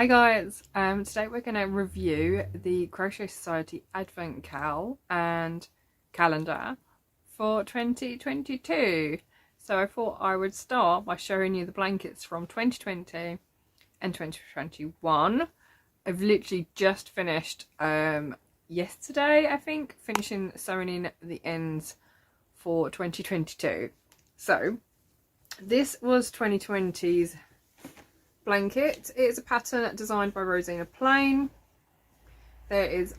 Hi guys, today we're going to review the Crochet Society Advent Calendar for 2022. So I thought I would start by showing you the blankets from 2020 and 2021. I've literally just finished yesterday, I think, finishing sewing in the ends for 2022. So this was 2020's blanket. It's a pattern designed by Rosina Plain. There is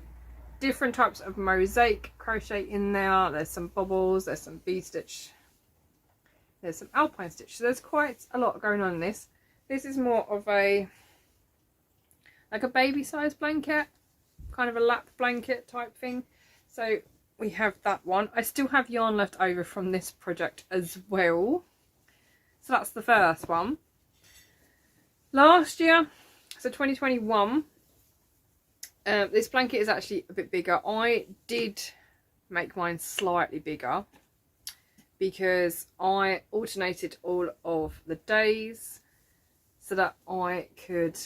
different types of mosaic crochet in there. There's some bobbles, there's some V-stitch, there's some alpine stitch. So there's quite a lot going on in this. This is more of a like a baby size blanket, kind of a lap blanket type thing. So we have that one. I still have yarn left over from this project as well. So that's the first one. Last year, so 2021, this blanket is actually a bit bigger. I did make mine slightly bigger because I alternated all of the days so that I could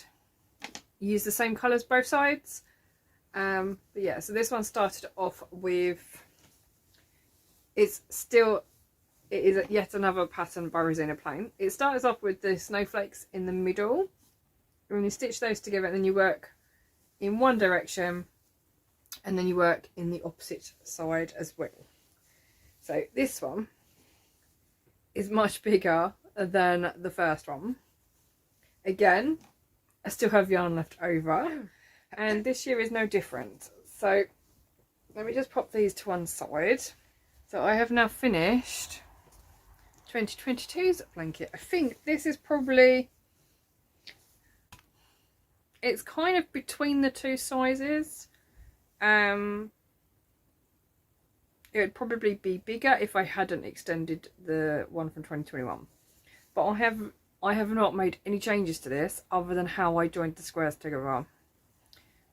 use the same colours both sides. But yeah, so this one started off with, it is yet another pattern by Rosina Plain. It starts off with the snowflakes in the middle. When you stitch those together, then you work in one direction and then you work in the opposite side as well. So this one is much bigger than the first one. Again, I still have yarn left over, and this year is no different. So let me just pop these to one side. So I have now finished 2022's blanket. I think this is probably, it's kind of between the two sizes. It would probably be bigger if I hadn't extended the one from 2021, but I have not made any changes to this other than how I joined the squares together.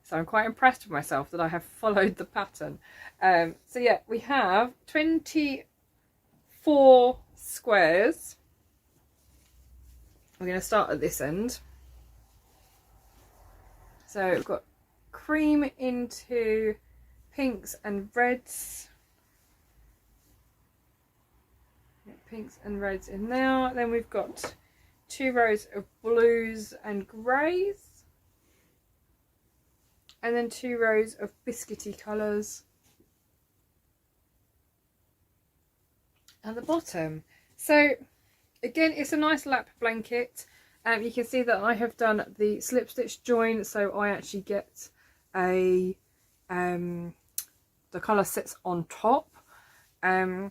So I'm quite impressed with myself that I have followed the pattern. So yeah, we have 24 squares. We're going to start at this end. So we've got cream into pinks and reds. Pinks and reds in there. Then we've got 2 rows of blues and greys. And then 2 rows of biscuity colours at the bottom. So again, it's a nice lap blanket. You can see that I have done the slip stitch join, so I actually get a the colour sits on top. Yeah,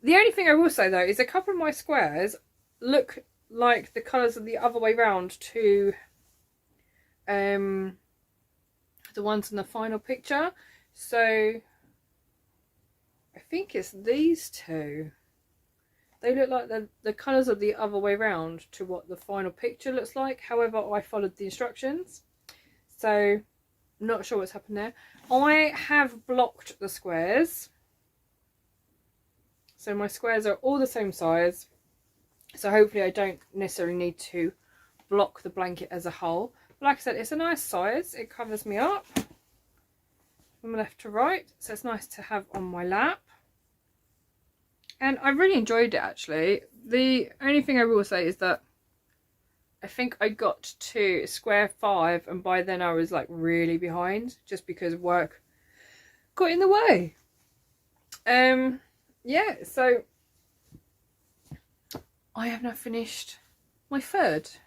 the only thing I will say though is a couple of my squares look like the colours are the other way round to the ones in the final picture. So I think it's these two. They look like the colours are the other way round to what the final picture looks like. However, I followed the instructions, so not sure what's happened there. I have blocked the squares, so my squares are all the same size, so hopefully I don't necessarily need to block the blanket as a whole. But like I said, it's a nice size. It covers me up from left to right, so it's nice to have on my lap. And I really enjoyed it actually. The only thing I will say is that I think I got to square 5 and by then I was like really behind just because work got in the way. Yeah, so I have now finished my 3rd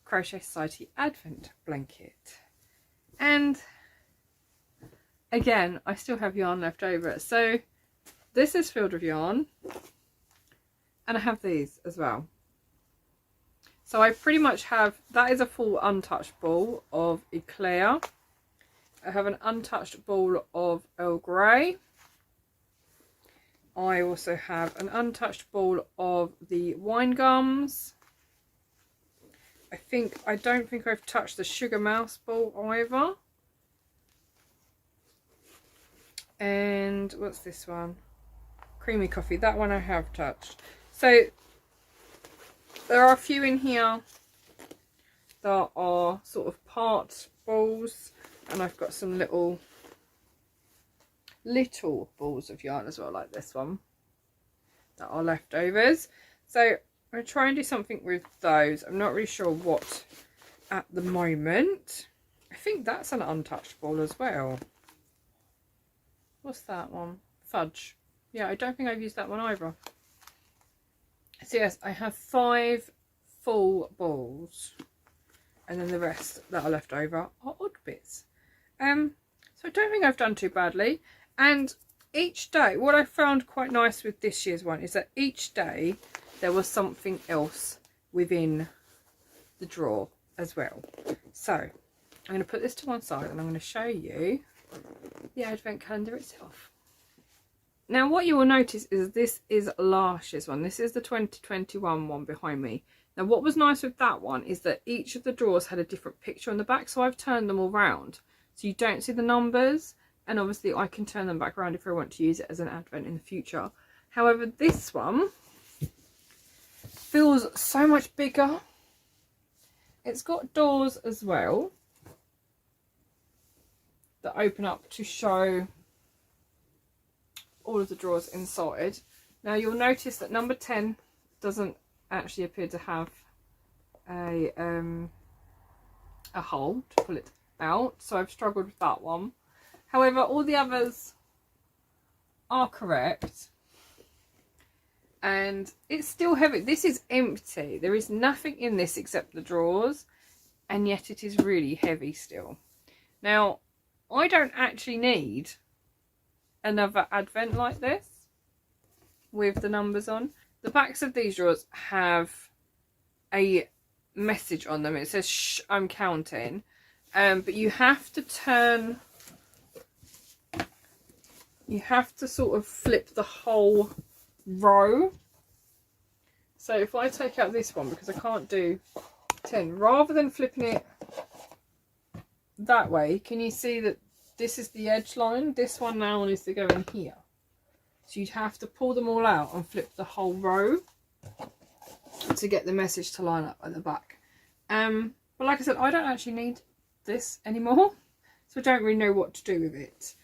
Crochet Society Advent blanket. And again, I still have yarn left over. So this is filled with yarn, and I have these as well. So I pretty much have, that is a full untouched ball of Eclair. I have an untouched ball of Earl Grey. I also have an untouched ball of the Wine Gums. I don't think I've touched the Sugar Mouse ball either. And what's this one? Creamy Coffee. That one I have touched. So there are a few in here that are sort of part balls, and I've got some little balls of yarn as well, like this one, that are leftovers. So I'm going to try and do something with those. I'm not really sure what at the moment. I think that's an untouched ball as well. What's that one? Fudge. Yeah, I don't think I've used that one either. So yes, I have 5 full balls, and then the rest that are left over are odd bits. So I don't think I've done too badly. And each day, what I found quite nice with this year's one is that each day there was something else within the drawer as well. So I'm going to put this to one side and I'm going to show you the advent calendar itself. Now what you will notice is this is last year's one. This is the 2021 one behind me. Now what was nice with that one is that each of the drawers had a different picture on the back, so I've turned them all round so you don't see the numbers, and obviously I can turn them back around if I want to use it as an advent in the future. However, this one feels so much bigger. It's got doors as well that open up to show all of the drawers inside. Now you'll notice that number 10 doesn't actually appear to have a hole to pull it out, so I've struggled with that one. However, all the others are correct, and it's still heavy. This is empty. There is nothing in this except the drawers, and yet it is really heavy still. Now I don't actually need another advent like this with the numbers on. The backs of these drawers have a message on them. It says shh, I'm counting, but you have to turn, you have to sort of flip the whole row. So if I take out this one, because I can't do 10, rather than flipping it that way, can you see that this is the edge line? This one now needs to go in here. So you'd have to pull them all out and flip the whole row to get the message to line up at the back. But like I said, I don't actually need this anymore, so I don't really know what to do with it.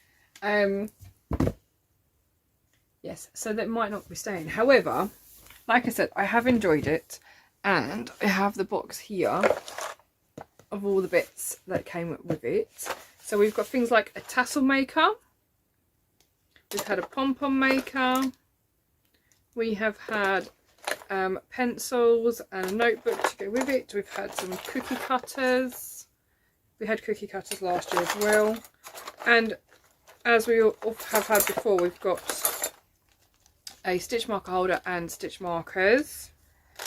Yes, so that might not be staying. However, like I said, I have enjoyed it, and I have the box here of all the bits that came with it. So we've got things like a tassel maker, we've had a pom-pom maker, we have had pencils and a notebook to go with it, we've had some cookie cutters, we had cookie cutters last year as well, and as we all have had before, we've got a stitch marker holder and stitch markers,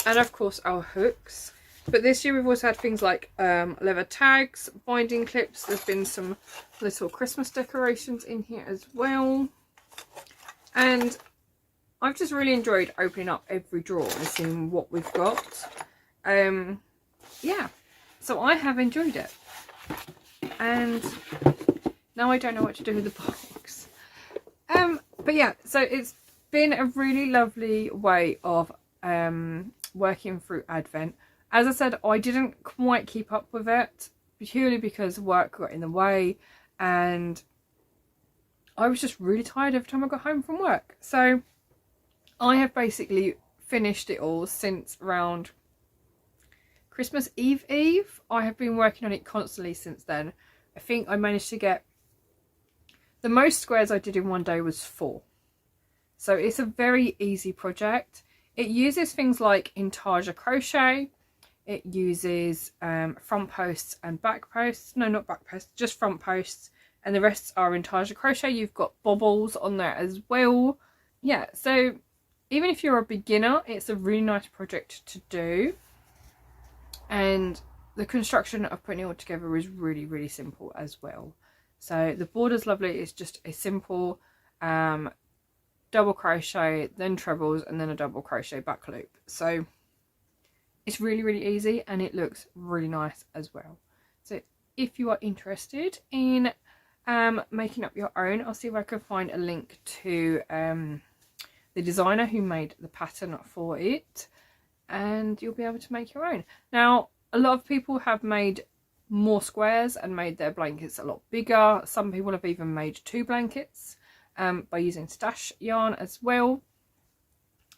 and of course our hooks. But this year we've also had things like leather tags, binding clips. There's been some little Christmas decorations in here as well. And I've just really enjoyed opening up every drawer and seeing what we've got. Yeah, so I have enjoyed it. And now I don't know what to do with the box. But yeah, so it's been a really lovely way of working through Advent. As I said, I didn't quite keep up with it purely because work got in the way, and I was just really tired every time I got home from work. So I have basically finished it all since around Christmas Eve. I have been working on it constantly since then. I think I managed to get, the most squares I did in one day was 4. So it's a very easy project. It uses things like intarsia crochet. It uses front posts and back posts. No, not back posts, just front posts. And the rest are intarsia crochet. You've got bobbles on there as well. Yeah, so even if you're a beginner, it's a really nice project to do. And the construction of putting it all together is really, really simple as well. So the border's lovely. It's just a simple double crochet, then trebles, and then a double crochet back loop. So it's really, really easy, and it looks really nice as well. So if you are interested in making up your own, I'll see if I can find a link to the designer who made the pattern for it, and you'll be able to make your own. Now, a lot of people have made more squares and made their blankets a lot bigger. Some people have even made 2 blankets by using stash yarn as well.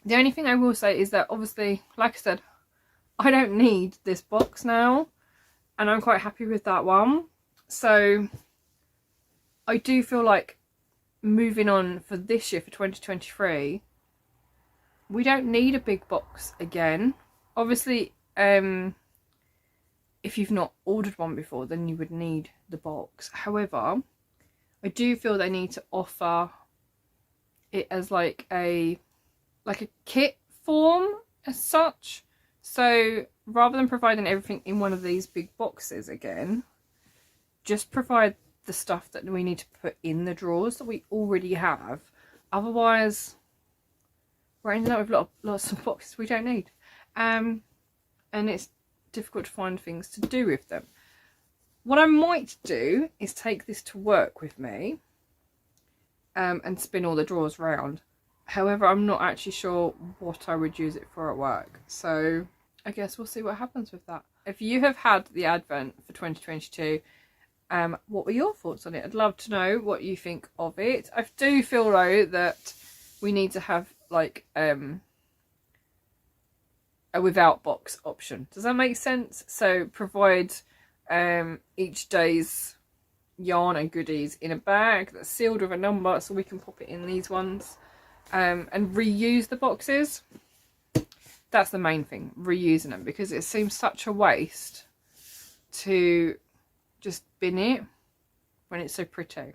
The only thing I will say is that obviously, like I said, I don't need this box now, and I'm quite happy with that one. So I do feel like moving on for this year, for 2023, we don't need a big box again. Obviously, if you've not ordered one before, then you would need the box. However, I do feel they need to offer it as like a kit form as such. So rather than providing everything in one of these big boxes again, just provide the stuff that we need to put in the drawers that we already have. Otherwise, we're ending up with lots of boxes we don't need. And it's difficult to find things to do with them. What I might do is take this to work with me and spin all the drawers around. However, I'm not actually sure what I would use it for at work. So I guess we'll see what happens with that. If you have had the Advent for 2022, what were your thoughts on it? I'd love to know what you think of it. I do feel though that we need to have like a without box option. Does that make sense? So provide each day's yarn and goodies in a bag that's sealed with a number, so we can pop it in these ones, and reuse the boxes. That's the main thing, reusing them, because it seems such a waste to just bin it when it's so pretty.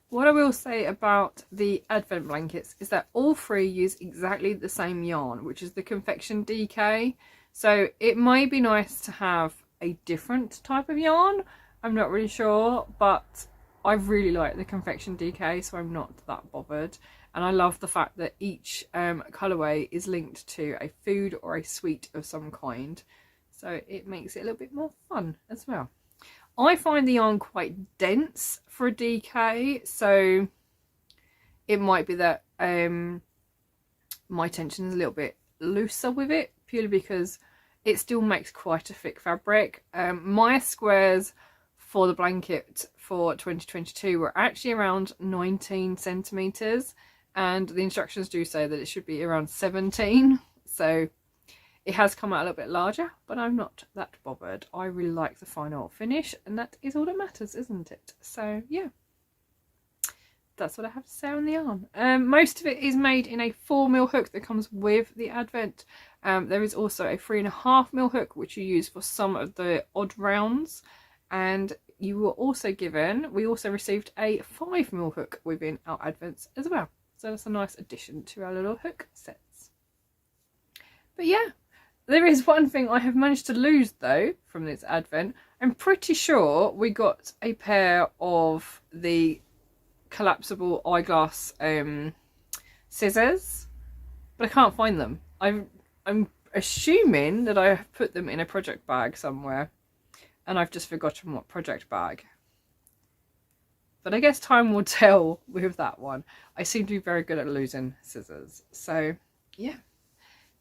What I will say about the Advent blankets is that all 3 use exactly the same yarn, which is the Confection DK. So it may be nice to have a different type of yarn. I'm not really sure, but I really like the Confection DK, so I'm not that bothered. And I love the fact that each colourway is linked to a food or a sweet of some kind. So it makes it a little bit more fun as well. I find the yarn quite dense for a DK, so it might be that my tension is a little bit looser with it, purely because it still makes quite a thick fabric. My squares for the blanket for 2022 were actually around 19 centimetres, and the instructions do say that it should be around 17, so it has come out a little bit larger, but I'm not that bothered. I really like the final finish, and that is all that matters, isn't it? So yeah, that's what I have to say on the yarn. Most of it is made in a 4mm hook that comes with the Advent. There is also a 3.5mm hook which you use for some of the odd rounds, and you were also given, we also received a 5mm hook within our Advents as well. So that's a nice addition to our little hook sets. But yeah, there is one thing I have managed to lose though from this Advent. I'm pretty sure we got a pair of the collapsible eyeglass scissors, but I can't find them. I'm assuming that I have put them in a project bag somewhere, and I've just forgotten what project bag. But I guess time will tell with that one. I seem to be very good at losing scissors. So yeah,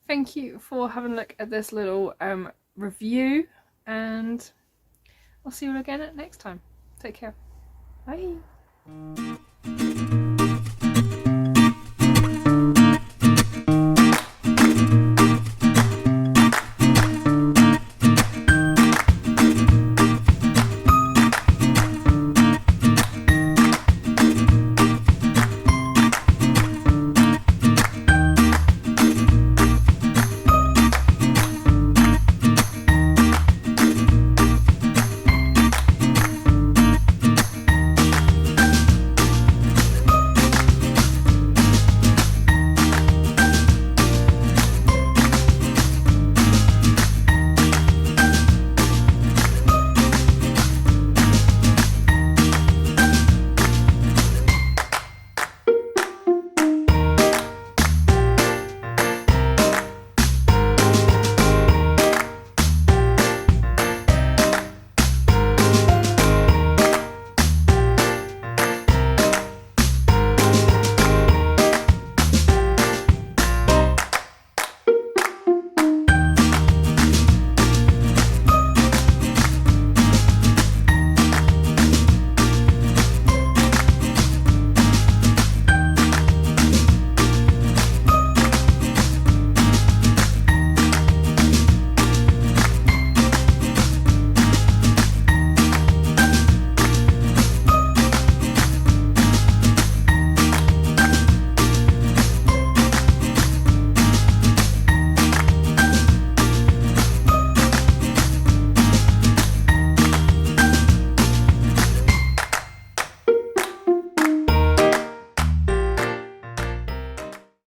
thank you for having a look at this little review, and I'll see you again next time. Take care. Bye.